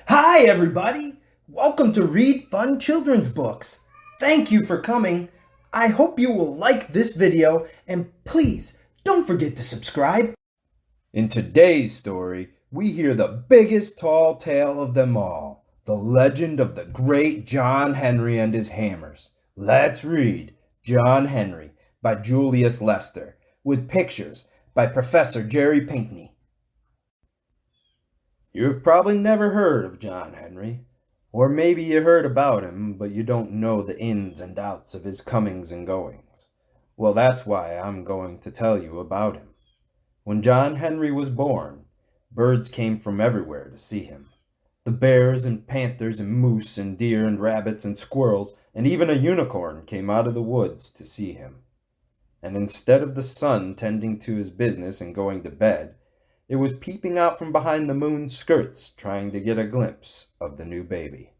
Hi, everybody! Welcome to Read Fun Children's Books. Thank you for coming. I hope you will like this video, and please don't forget to subscribe. In today's story, we hear the biggest tall tale of them all, the legend of the great John Henry and his hammers. Let's read John Henry by Julius Lester, with pictures by Professor Jerry Pinkney. You've probably never heard of John Henry, or maybe you heard about him, but you don't know the ins and outs of his comings and goings. Well, that's why I'm going to tell you about him. When John Henry was born, birds came from everywhere to see him. The bears and panthers and moose and deer and rabbits and squirrels and even a unicorn came out of the woods to see him. And instead of the sun tending to his business and going to bed, it was peeping out from behind the moon's skirts, trying to get a glimpse of the new baby.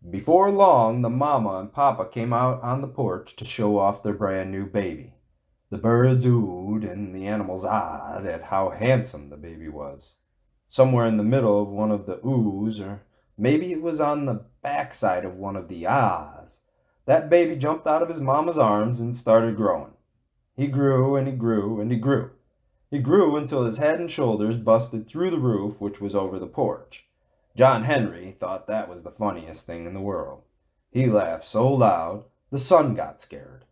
Before long, the mama and papa came out on the porch to show off their brand new baby. The birds oohed and the animals ahed at how handsome the baby was. Somewhere in the middle of one of the oohs, or maybe it was on the backside of one of the ahs, that baby jumped out of his mama's arms and started growing. He grew and he grew and he grew. He grew until his head and shoulders busted through the roof, which was over the porch. John Henry thought that was the funniest thing in the world. He laughed so loud, the sun got scared.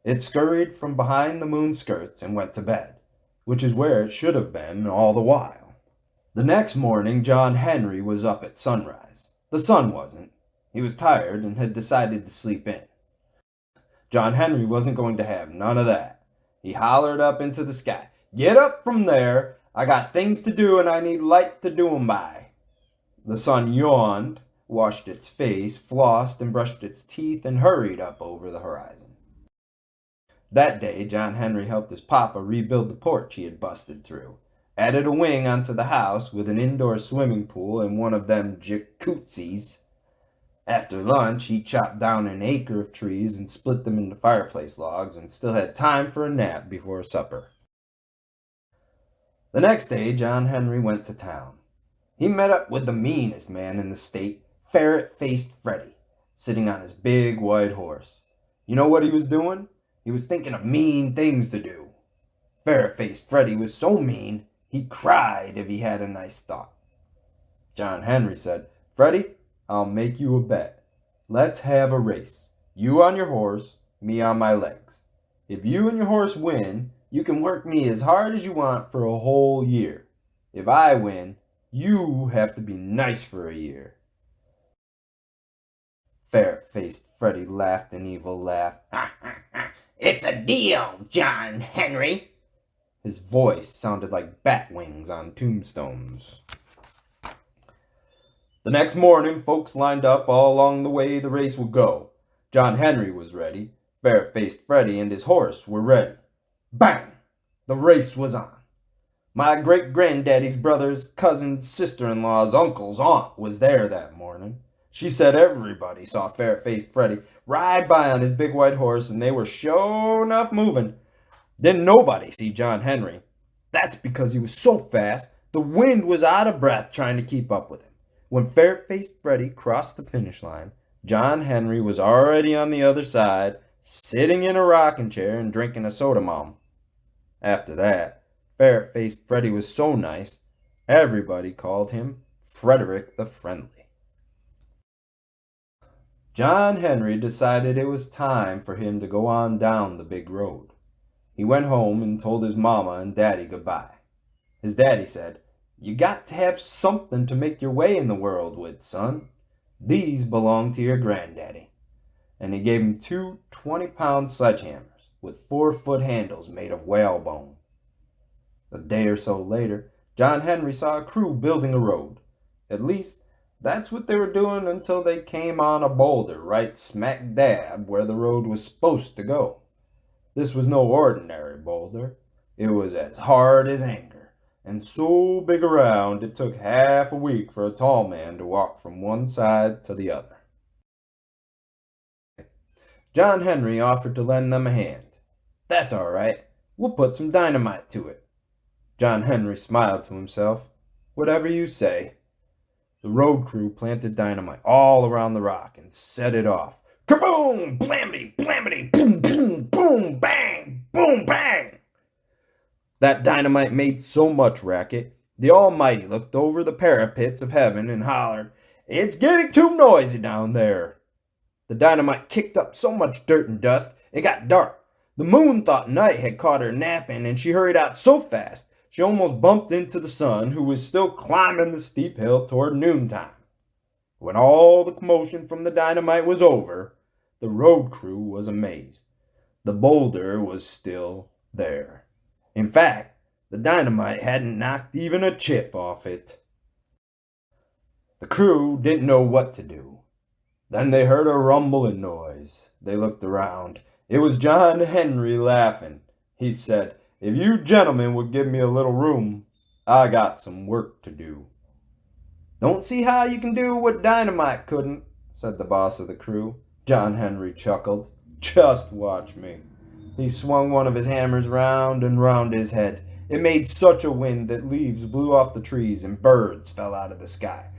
It scurried from behind the moon's skirts and went to bed, which is where it should have been all the while. The next morning, John Henry was up at sunrise. The sun wasn't. He was tired and had decided to sleep in. John Henry wasn't going to have none of that. He hollered up into the sky, "Get up from there! I got things to do and I need light to do 'em by." The sun yawned, washed its face, flossed and brushed its teeth, and hurried up over the horizon. That day, John Henry helped his papa rebuild the porch he had busted through, added a wing onto the house with an indoor swimming pool and one of them jacuzzis. After lunch, he chopped down an acre of trees and split them into fireplace logs and still had time for a nap before supper. The next day, John Henry went to town. He met up with the meanest man in the state, ferret-faced Freddy, sitting on his big white horse. You know what he was doing? He was thinking of mean things to do. Ferret-faced Freddy was so mean, he cried if he had a nice thought. John Henry said, "Freddy, I'll make you a bet. Let's have a race. You on your horse, me on my legs. If you and your horse win, you can work me as hard as you want for a whole year. If I win, you have to be nice for a year." Ferret-faced Freddy laughed an evil laugh. "It's a deal, John Henry." His voice sounded like bat wings on tombstones. The next morning, folks lined up all along the way the race would go. John Henry was ready. Ferret-faced Freddy and his horse were ready. Bang! The race was on. My great-granddaddy's brother's cousin's sister-in-law's uncle's aunt was there that morning. She said everybody saw Ferret-faced Freddy ride by on his big white horse, and they were sure enough moving. Didn't nobody see John Henry. That's because he was so fast, the wind was out of breath trying to keep up with him. When Ferret-faced Freddy crossed the finish line, John Henry was already on the other side, sitting in a rocking chair and drinking a soda mom. After that, Ferret-faced Freddy was so nice, everybody called him Frederick the Friendly. John Henry decided it was time for him to go on down the big road. He went home and told his mama and daddy goodbye. His daddy said, "You got to have something to make your way in the world with, son. These belong to your granddaddy." And he gave him two 20-pound sledgehammers with 4-foot handles made of whalebone. A day or so later, John Henry saw a crew building a road. At least, that's what they were doing until they came on a boulder right smack dab where the road was supposed to go. This was no ordinary boulder. It was as hard as anger, and so big around it took half a week for a tall man to walk from one side to the other. John Henry offered to lend them a hand. "That's all right. We'll put some dynamite to it." John Henry smiled to himself. "Whatever you say." The road crew planted dynamite all around the rock and set it off. Kaboom! Blamity! Blamity! Boom! Boom! Boom! Bang! Boom! Bang! That dynamite made so much racket, the Almighty looked over the parapets of heaven and hollered, "It's getting too noisy down there." The dynamite kicked up so much dirt and dust, it got dark. The moon thought night had caught her napping, and she hurried out so fast, she almost bumped into the sun, who was still climbing the steep hill toward noontime. When all the commotion from the dynamite was over, the road crew was amazed. The boulder was still there. In fact, the dynamite hadn't knocked even a chip off it. The crew didn't know what to do. Then they heard a rumbling noise. They looked around. It was John Henry laughing. He said, "If you gentlemen would give me a little room, I got some work to do." "Don't see how you can do what dynamite couldn't," said the boss of the crew. John Henry chuckled. "Just watch me." He swung one of his hammers round and round his head. It made such a wind that leaves blew off the trees and birds fell out of the sky.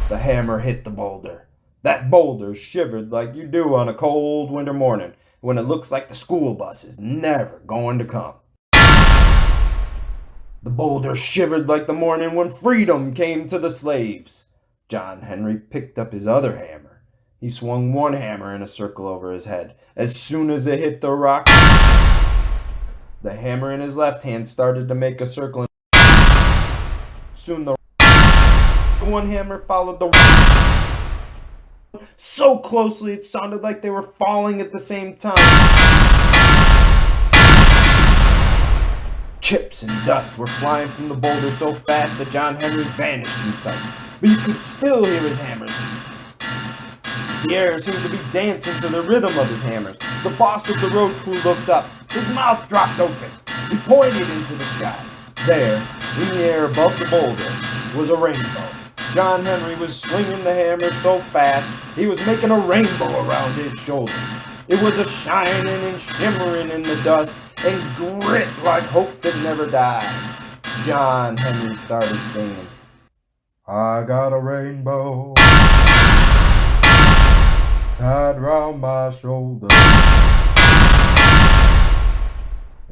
The hammer hit the boulder. That boulder shivered like you do on a cold winter morning when it looks like the school bus is never going to come. The boulder shivered like the morning when freedom came to the slaves. John Henry picked up his other hammer. He swung one hammer in a circle over his head. As soon as it hit the rock, the hammer in his left hand started to make a circle. Soon the one hammer followed the so closely it sounded like they were falling at the same time. Chips and dust were flying from the boulder so fast that John Henry vanished in sight, but you could still hear his hammers. The air seemed to be dancing to the rhythm of his hammers. The boss of the road crew looked up. His mouth dropped open. He pointed into the sky. There, in the air above the boulder, was a rainbow. John Henry was swinging the hammer so fast, he was making a rainbow around his shoulders. It was a shining and shimmering in the dust and grit like hope that never dies. John Henry started singing, "I got a rainbow tied round my shoulder.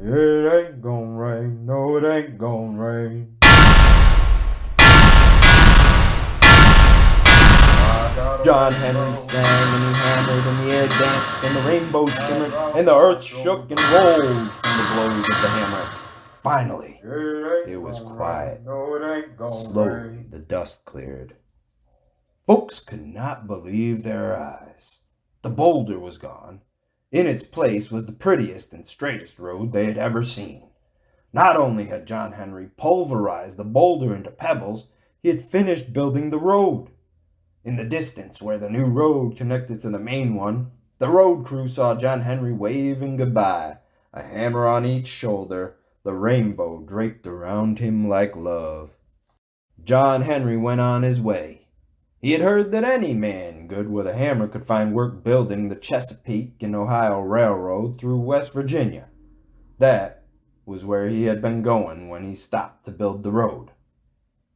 It ain't gonna rain, no it ain't gonna rain. John Henry sang and he hammered and the air danced and the rainbow shimmered and the earth shook and rolled from the blows of the hammer. Finally, it was quiet. Slowly, the dust cleared. Folks could not believe their eyes. The boulder was gone. In its place was the prettiest and straightest road they had ever seen. Not only had John Henry pulverized the boulder into pebbles, he had finished building the road. In the distance, where the new road connected to the main one, the road crew saw John Henry waving goodbye, a hammer on each shoulder, the rainbow draped around him like love. John Henry went on his way. He had heard that any man good with a hammer could find work building the Chesapeake and Ohio Railroad through West Virginia. That was where he had been going when he stopped to build the road.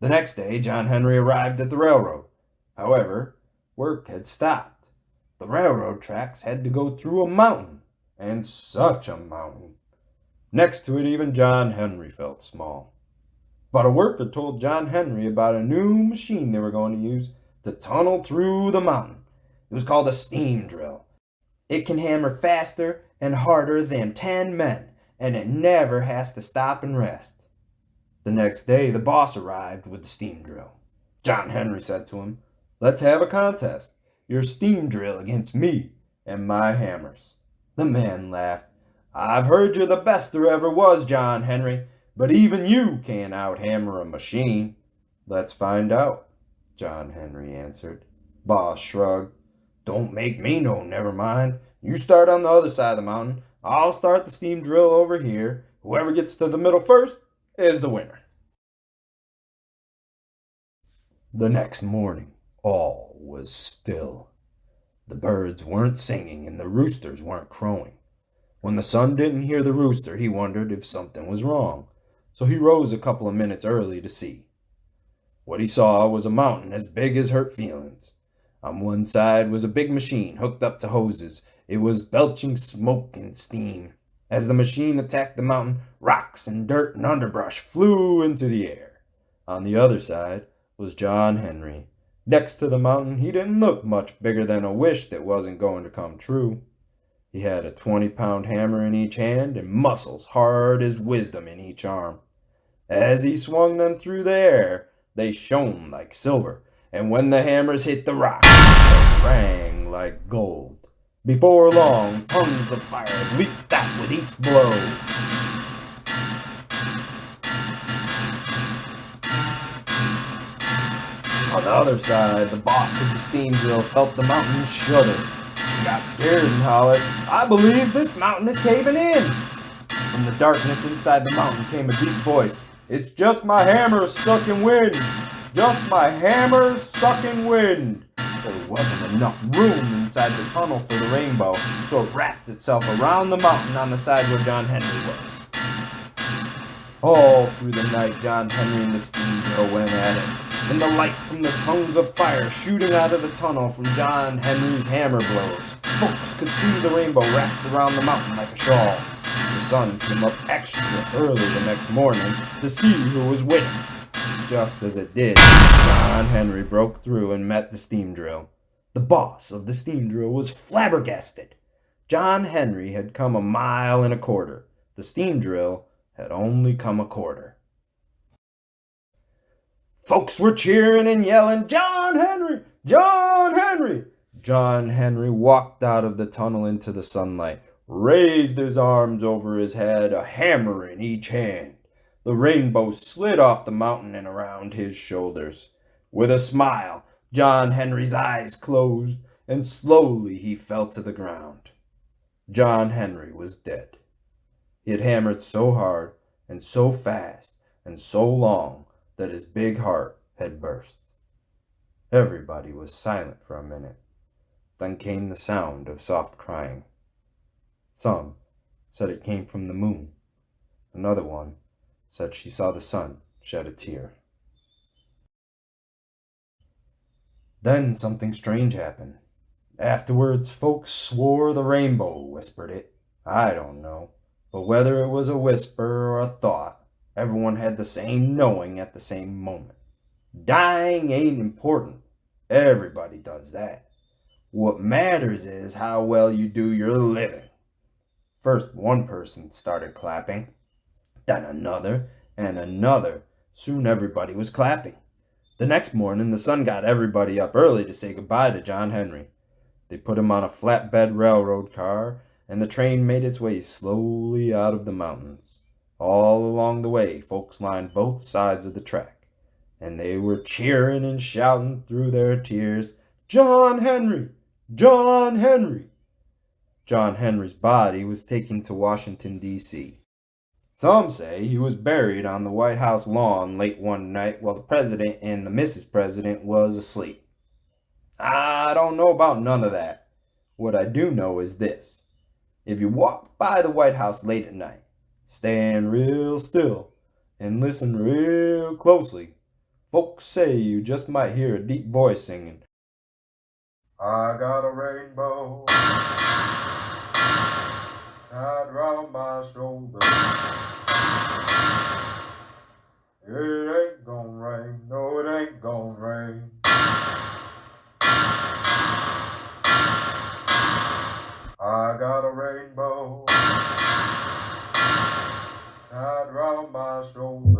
The next day, John Henry arrived at the railroad. However, work had stopped. The railroad tracks had to go through a mountain, and such a mountain. Next to it, even John Henry felt small. But a worker told John Henry about a new machine they were going to use to tunnel through the mountain. It was called a steam drill. It can hammer faster and harder than 10 men, and it never has to stop and rest. The next day, the boss arrived with the steam drill. John Henry said to him, "Let's have a contest. Your steam drill against me and my hammers." The man laughed. "I've heard you're the best there ever was, John Henry, but even you can't out-hammer a machine." "Let's find out," John Henry answered. Boss shrugged. "Don't make me no never mind. You start on the other side of the mountain. I'll start the steam drill over here. Whoever gets to the middle first is the winner." The next morning, all was still. The birds weren't singing and the roosters weren't crowing. When the son didn't hear the rooster, he wondered if something was wrong, so he rose a couple of minutes early to see. What he saw was a mountain as big as hurt feelings. On one side was a big machine hooked up to hoses. It was belching smoke and steam. As the machine attacked the mountain, rocks and dirt and underbrush flew into the air. On the other side was John Henry. Next to the mountain, he didn't look much bigger than a wish that wasn't going to come true. He had a 20-pound hammer in each hand and muscles hard as wisdom in each arm. As he swung them through the air, they shone like silver, and when the hammers hit the rock, they rang like gold. Before long, tongues of fire leaped out with each blow. On the other side, the boss of the steam drill felt the mountain shudder. He got scared and hollered, "I believe this mountain is caving in!" From the darkness inside the mountain came a deep voice. "It's just my hammer sucking wind! Just my hammer sucking wind!" There wasn't enough room inside the tunnel for the rainbow, so it wrapped itself around the mountain on the side where John Henry was. All through the night, John Henry and the steam drill went at it, and the light from the tongues of fire shooting out of the tunnel from John Henry's hammer blows. Folks could see the rainbow wrapped around the mountain like a shawl. The sun came up extra early the next morning to see who was winning. Just as it did, John Henry broke through and met the steam drill. The boss of the steam drill was flabbergasted. John Henry had come 1.25 miles. The steam drill had only come 1/4. Folks were cheering and yelling, "John Henry! John Henry!" John Henry walked out of the tunnel into the sunlight, raised his arms over his head, a hammer in each hand. The rainbow slid off the mountain and around his shoulders. With a smile, John Henry's eyes closed, and slowly he fell to the ground. John Henry was dead. He had hammered so hard and so fast and so long that his big heart had burst. Everybody was silent for a minute. Then came the sound of soft crying. Some said it came from the moon. Another one said she saw the sun shed a tear. Then something strange happened. Afterwards, folks swore the rainbow whispered it. I don't know. But whether it was a whisper or a thought, everyone had the same knowing at the same moment. Dying ain't important. Everybody does that. What matters is how well you do your living. First one person started clapping, then another and another. Soon everybody was clapping. The next morning, the sun got everybody up early to say goodbye to John Henry. They put him on a flatbed railroad car, and the train made its way slowly out of the mountains. All along the way, folks lined both sides of the track, and they were cheering and shouting through their tears, "John Henry! John Henry!" John Henry's body was taken to Washington, D.C. Some say he was buried on the White House lawn late one night while the president and the Mrs. President was asleep. I don't know about none of that. What I do know is this. If you walk by the White House late at night, stand real still and listen real closely. Folks say you just might hear a deep voice singing, "I got a rainbow tied round my shoulder. It ain't gonna rain, no it ain't gonna rain. I got a rainbow tied round my shoulder.